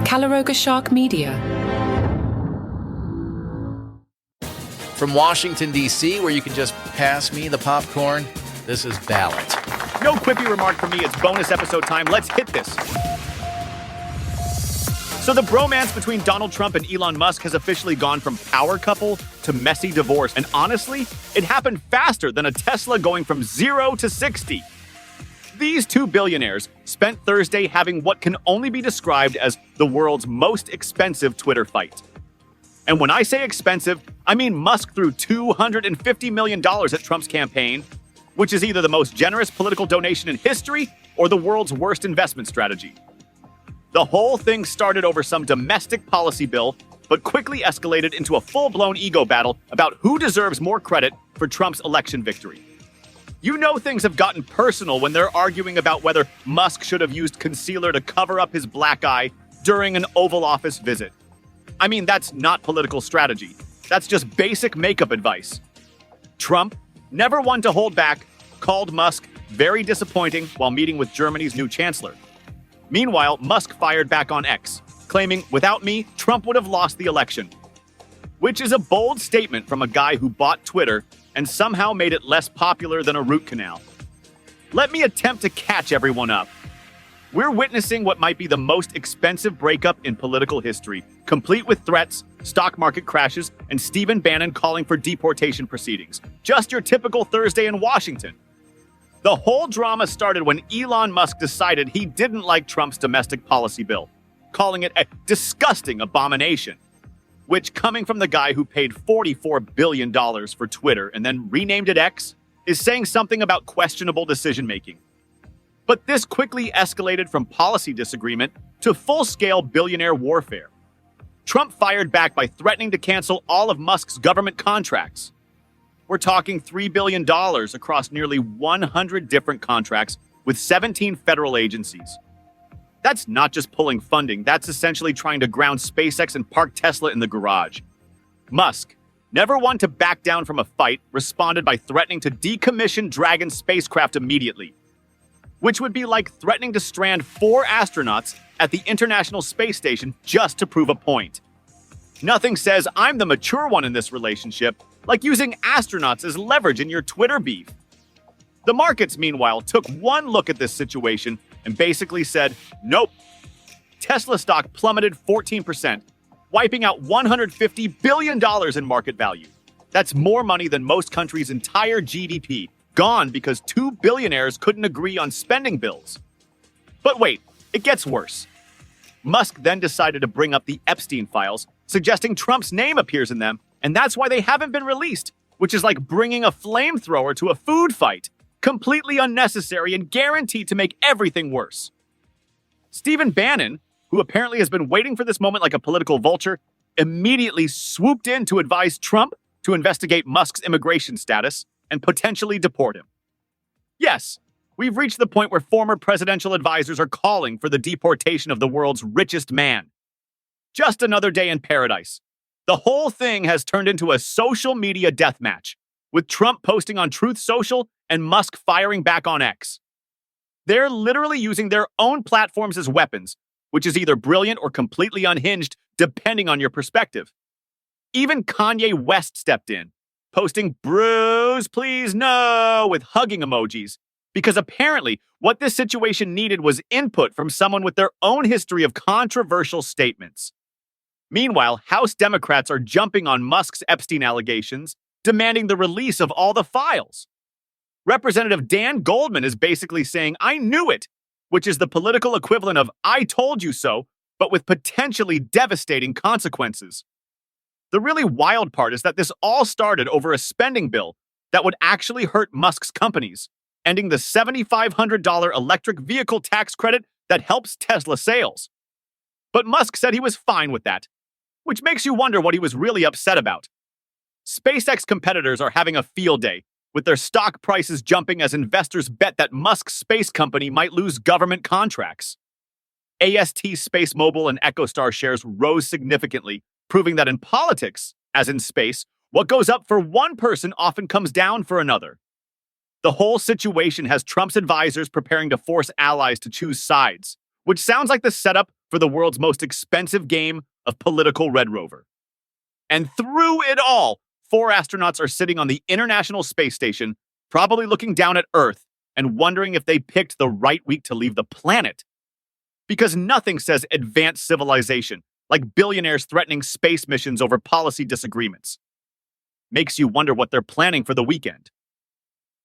Calaroga Shark Media. From Washington, D.C., where you can just pass me the popcorn, this is Ballot. No quippy remark from me. It's bonus episode time. Let's hit this. So the bromance between Donald Trump and Elon Musk has officially gone from power couple to messy divorce. And honestly, it happened faster than a Tesla going from 0 to 60. These two billionaires spent Thursday having what can only be described as the world's most expensive Twitter fight. And when I say expensive, I mean Musk threw $250 million at Trump's campaign, which is either the most generous political donation in history or the world's worst investment strategy. The whole thing started over some domestic policy bill, but quickly escalated into a full-blown ego battle about who deserves more credit for Trump's election victory. You know things have gotten personal when they're arguing about whether Musk should have used concealer to cover up his black eye during an Oval Office visit. I mean, that's not political strategy. That's just basic makeup advice. Trump, never one to hold back, called Musk very disappointing while meeting with Germany's new chancellor. Meanwhile, Musk fired back on X, claiming, without me, Trump would have lost the election. Which is a bold statement from a guy who bought Twitter and somehow made it less popular than a root canal. Let me attempt to catch everyone up. We're witnessing what might be the most expensive breakup in political history, complete with threats, stock market crashes, and Stephen Bannon calling for deportation proceedings. Just your typical Thursday in Washington. The whole drama started when Elon Musk decided he didn't like Trump's domestic policy bill, calling it a disgusting abomination. Which, coming from the guy who paid $44 billion for Twitter and then renamed it X, is saying something about questionable decision-making. But this quickly escalated from policy disagreement to full-scale billionaire warfare. Trump fired back by threatening to cancel all of Musk's government contracts. We're talking $3 billion across nearly 100 different contracts with 17 federal agencies. That's not just pulling funding, that's essentially trying to ground SpaceX and park Tesla in the garage. Musk, never one to back down from a fight, responded by threatening to decommission Dragon spacecraft immediately. Which would be like threatening to strand 4 astronauts at the International Space Station just to prove a point. Nothing says I'm the mature one in this relationship, like using astronauts as leverage in your Twitter beef. The markets, meanwhile, took one look at this situation and basically said, nope. Tesla stock plummeted 14%, wiping out $150 billion in market value. That's more money than most countries' entire GDP, gone because 2 billionaires couldn't agree on spending bills. But wait, it gets worse. Musk then decided to bring up the Epstein files, suggesting Trump's name appears in them, and that's why they haven't been released, which is like bringing a flamethrower to a food fight. Completely unnecessary and guaranteed to make everything worse. Stephen Bannon, who apparently has been waiting for this moment like a political vulture, immediately swooped in to advise Trump to investigate Musk's immigration status and potentially deport him. Yes, we've reached the point where former presidential advisors are calling for the deportation of the world's richest man. Just another day in paradise. The whole thing has turned into a social media death match, with Trump posting on Truth Social and Musk firing back on X. They're literally using their own platforms as weapons, which is either brilliant or completely unhinged, depending on your perspective. Even Kanye West stepped in, posting "Bruce, please no" with hugging emojis, because apparently what this situation needed was input from someone with their own history of controversial statements. Meanwhile, House Democrats are jumping on Musk's Epstein allegations, demanding the release of all the files. Representative Dan Goldman is basically saying, "I knew it," which is the political equivalent of "I told you so," but with potentially devastating consequences. The really wild part is that this all started over a spending bill that would actually hurt Musk's companies, ending the $7,500 electric vehicle tax credit that helps Tesla sales. But Musk said he was fine with that, which makes you wonder what he was really upset about. SpaceX competitors are having a field day, with their stock prices jumping as investors bet that Musk's space company might lose government contracts. AST Space Mobile and EchoStar shares rose significantly, proving that in politics, as in space, what goes up for one person often comes down for another. The whole situation has Trump's advisors preparing to force allies to choose sides, which sounds like the setup for the world's most expensive game of political Red Rover. And through it all, 4 astronauts are sitting on the International Space Station, probably looking down at Earth and wondering if they picked the right week to leave the planet. Because nothing says advanced civilization like billionaires threatening space missions over policy disagreements. Makes you wonder what they're planning for the weekend.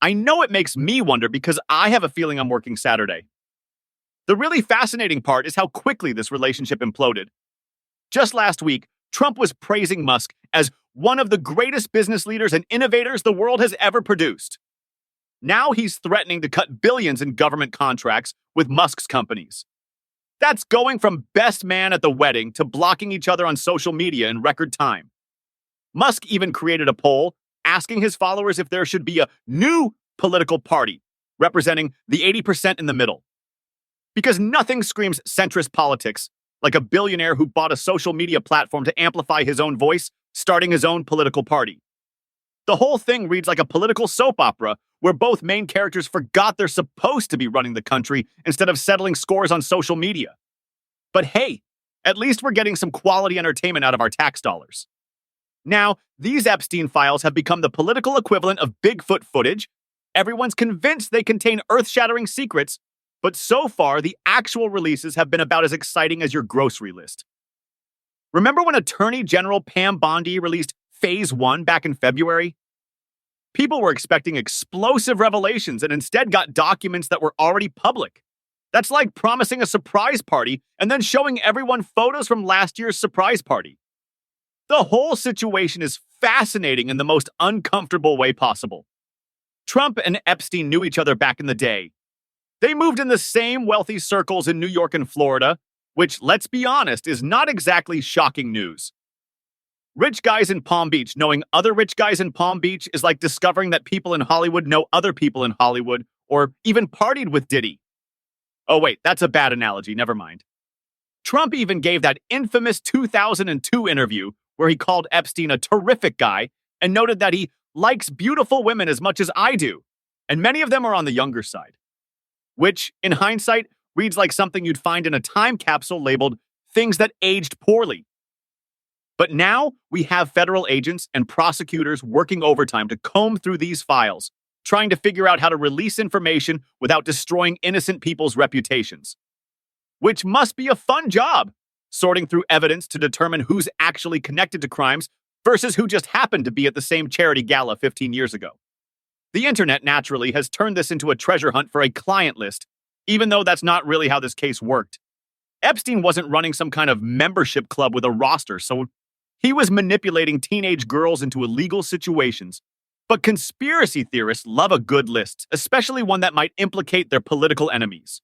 I know it makes me wonder because I have a feeling I'm working Saturday. The really fascinating part is how quickly this relationship imploded. Just last week, Trump was praising Musk as one of the greatest business leaders and innovators the world has ever produced. Now he's threatening to cut billions in government contracts with Musk's companies. That's going from best man at the wedding to blocking each other on social media in record time. Musk even created a poll asking his followers if there should be a new political party representing the 80% in the middle. Because nothing screams centrist politics like a billionaire who bought a social media platform to amplify his own voice, starting his own political party. The whole thing reads like a political soap opera where both main characters forgot they're supposed to be running the country instead of settling scores on social media. But hey, at least we're getting some quality entertainment out of our tax dollars. Now, these Epstein files have become the political equivalent of Bigfoot footage. Everyone's convinced they contain earth-shattering secrets, but so far, the actual releases have been about as exciting as your grocery list. Remember when Attorney General Pam Bondi released Phase 1 back in February? People were expecting explosive revelations and instead got documents that were already public. That's like promising a surprise party and then showing everyone photos from last year's surprise party. The whole situation is fascinating in the most uncomfortable way possible. Trump and Epstein knew each other back in the day. They moved in the same wealthy circles in New York and Florida, which, let's be honest, is not exactly shocking news. Rich guys in Palm Beach knowing other rich guys in Palm Beach is like discovering that people in Hollywood know other people in Hollywood, or even partied with Diddy. Oh wait, that's a bad analogy, never mind. Trump even gave that infamous 2002 interview where he called Epstein a terrific guy and noted that he likes beautiful women as much as I do, and many of them are on the younger side. Which, in hindsight, reads like something you'd find in a time capsule labeled Things That Aged Poorly. But now we have federal agents and prosecutors working overtime to comb through these files, trying to figure out how to release information without destroying innocent people's reputations. Which must be a fun job, sorting through evidence to determine who's actually connected to crimes versus who just happened to be at the same charity gala 15 years ago. The internet, naturally, has turned this into a treasure hunt for a client list, even though that's not really how this case worked. Epstein wasn't running some kind of membership club with a roster, so he was manipulating teenage girls into illegal situations. But conspiracy theorists love a good list, especially one that might implicate their political enemies.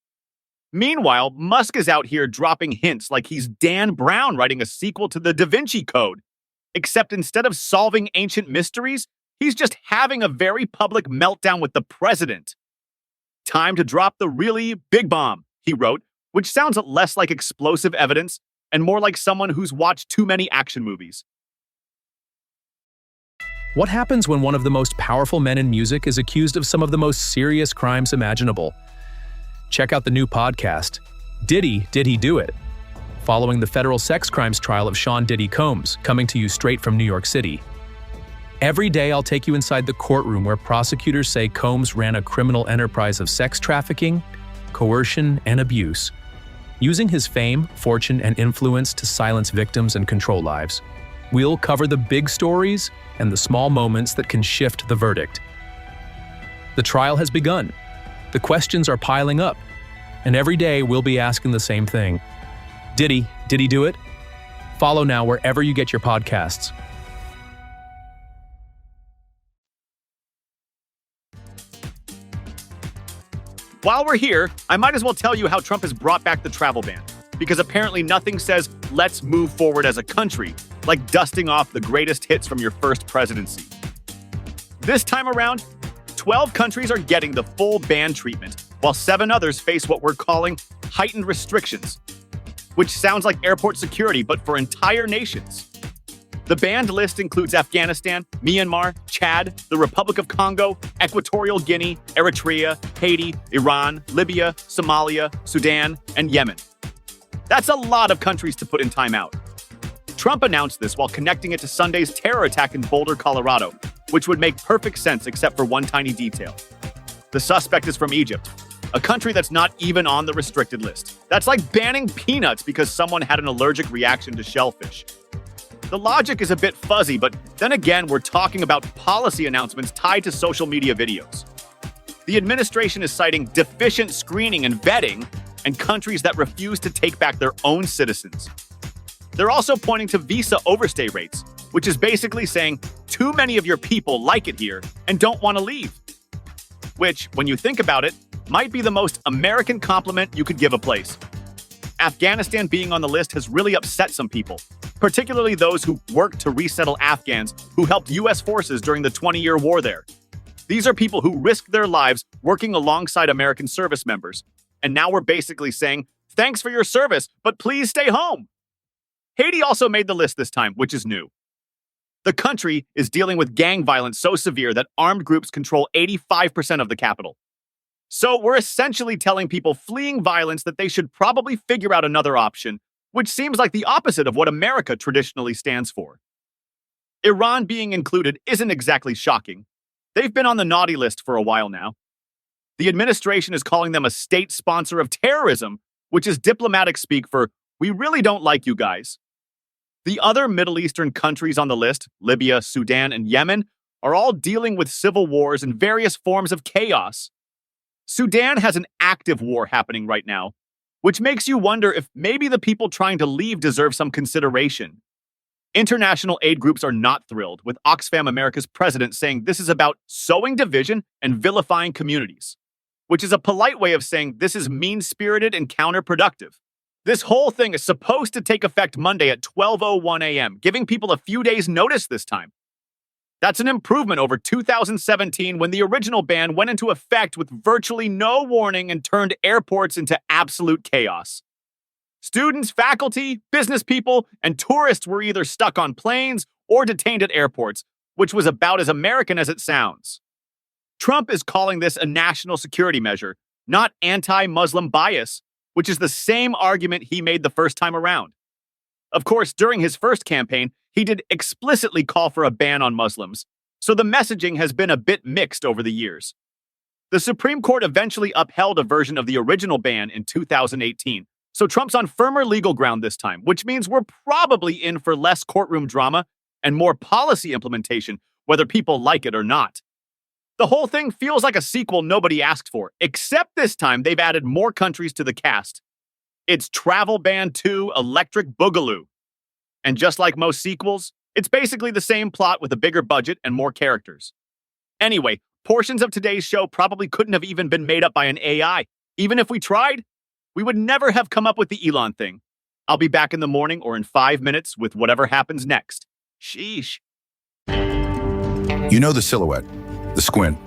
Meanwhile, Musk is out here dropping hints like he's Dan Brown writing a sequel to the Da Vinci Code. Except instead of solving ancient mysteries, he's just having a very public meltdown with the president. Time to drop the really big bomb, he wrote, which sounds less like explosive evidence and more like someone who's watched too many action movies. What happens when one of the most powerful men in music is accused of some of the most serious crimes imaginable? Check out the new podcast, Did He Do It? Following the federal sex crimes trial of Sean Diddy Combs, coming to you straight from New York City. Every day, I'll take you inside the courtroom where prosecutors say Combs ran a criminal enterprise of sex trafficking, coercion, and abuse, using his fame, fortune, and influence to silence victims and control lives. We'll cover the big stories and the small moments that can shift the verdict. The trial has begun. The questions are piling up, and every day we'll be asking the same thing. Did he do it? Follow now wherever you get your podcasts. While we're here, I might as well tell you how Trump has brought back the travel ban, because apparently nothing says, let's move forward as a country, like dusting off the greatest hits from your first presidency. This time around, 12 countries are getting the full ban treatment, while 7 others face what we're calling heightened restrictions, which sounds like airport security, but for entire nations. The banned list includes Afghanistan, Myanmar, Chad, the Republic of Congo, Equatorial Guinea, Eritrea, Haiti, Iran, Libya, Somalia, Sudan, and Yemen. That's a lot of countries to put in timeout. Trump announced this while connecting it to Sunday's terror attack in Boulder, Colorado, which would make perfect sense except for one tiny detail. The suspect is from Egypt, a country that's not even on the restricted list. That's like banning peanuts because someone had an allergic reaction to shellfish. The logic is a bit fuzzy, but then again, we're talking about policy announcements tied to social media videos. The administration is citing deficient screening and vetting and countries that refuse to take back their own citizens. They're also pointing to visa overstay rates, which is basically saying too many of your people like it here and don't want to leave. Which, when you think about it, might be the most American compliment you could give a place. Afghanistan being on the list has really upset some people, particularly those who worked to resettle Afghans who helped U.S. forces during the 20-year war there. These are people who risked their lives working alongside American service members, and now we're basically saying, thanks for your service, but please stay home. Haiti also made the list this time, which is new. The country is dealing with gang violence so severe that armed groups control 85% of the capital. So we're essentially telling people fleeing violence that they should probably figure out another option, which seems like the opposite of what America traditionally stands for. Iran being included isn't exactly shocking. They've been on the naughty list for a while now. The administration is calling them a state sponsor of terrorism, which is diplomatic speak for, we really don't like you guys. The other Middle Eastern countries on the list, Libya, Sudan, and Yemen, are all dealing with civil wars and various forms of chaos. Sudan has an active war happening right now, which makes you wonder if maybe the people trying to leave deserve some consideration. International aid groups are not thrilled, with Oxfam America's president saying this is about sowing division and vilifying communities, which is a polite way of saying this is mean-spirited and counterproductive. This whole thing is supposed to take effect Monday at 12:01 a.m., giving people a few days' notice this time. That's an improvement over 2017 when the original ban went into effect with virtually no warning and turned airports into absolute chaos. Students, faculty, business people, and tourists were either stuck on planes or detained at airports, which was about as American as it sounds. Trump is calling this a national security measure, not anti-Muslim bias, which is the same argument he made the first time around. Of course, during his first campaign, he did explicitly call for a ban on Muslims, so the messaging has been a bit mixed over the years. The Supreme Court eventually upheld a version of the original ban in 2018, so Trump's on firmer legal ground this time, which means we're probably in for less courtroom drama and more policy implementation, whether people like it or not. The whole thing feels like a sequel nobody asked for, except this time they've added more countries to the cast. It's Travel Ban 2 Electric Boogaloo. And just like most sequels, it's basically the same plot with a bigger budget and more characters. Anyway, portions of today's show probably couldn't have even been made up by an AI. Even if we tried, we would never have come up with the Elon thing. I'll be back in the morning or in 5 minutes with whatever happens next. Sheesh. You know the silhouette, the squint,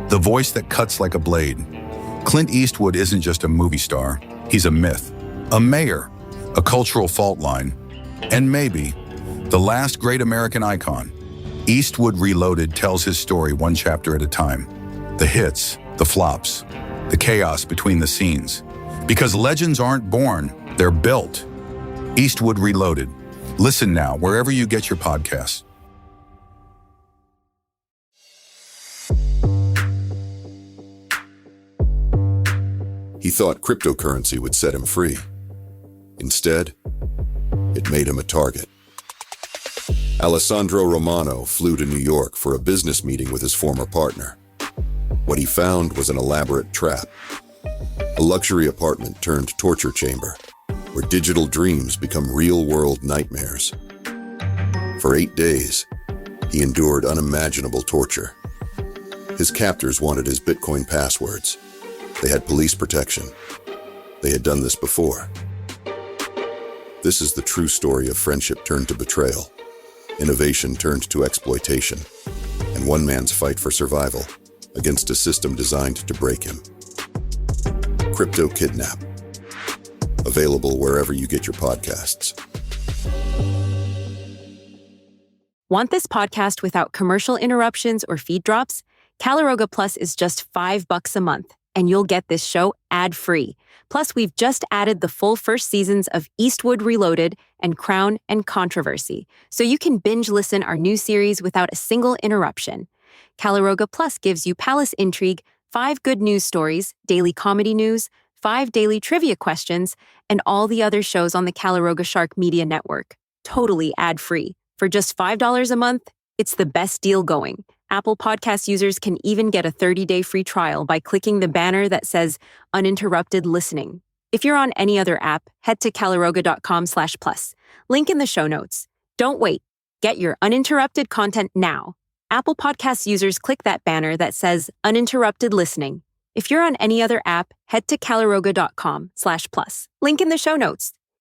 the voice that cuts like a blade. Clint Eastwood isn't just a movie star. He's a myth, a mayor, a cultural fault line, and maybe the last great American icon. Eastwood Reloaded tells his story one chapter at a time. The hits, the flops, the chaos between the scenes. Because legends aren't born, they're built. Eastwood Reloaded. Listen now wherever you get your podcasts. He thought cryptocurrency would set him free. Instead, it made him a target. Alessandro Romano flew to New York for a business meeting with his former partner. What he found was an elaborate trap. A luxury apartment turned torture chamber, where digital dreams become real-world nightmares. For 8 days, he endured unimaginable torture. His captors wanted his Bitcoin passwords. They had police protection. They had done this before. This is the true story of friendship turned to betrayal, innovation turned to exploitation, and one man's fight for survival against a system designed to break him. Crypto Kidnap. Available wherever you get your podcasts. Want this podcast without commercial interruptions or feed drops? Caliroga Plus is just $5 a month. and you'll get this show ad-free. Plus, we've just added the full first seasons of Eastwood Reloaded and Crown and Controversy, so you can binge listen our new series without a single interruption. Calaroga Plus gives you palace intrigue, 5 good news stories, daily comedy news, 5 daily trivia questions, and all the other shows on the Calaroga Shark Media Network. Totally ad-free. For just $5 a month, it's the best deal going. Apple Podcast users can even get a 30-day free trial by clicking the banner that says uninterrupted listening. If you're on any other app, head to calaroga.com/plus. Link in the show notes. Don't wait. Get your uninterrupted content now. Apple Podcast users click that banner that says uninterrupted listening. If you're on any other app, head to calaroga.com/plus. Link in the show notes.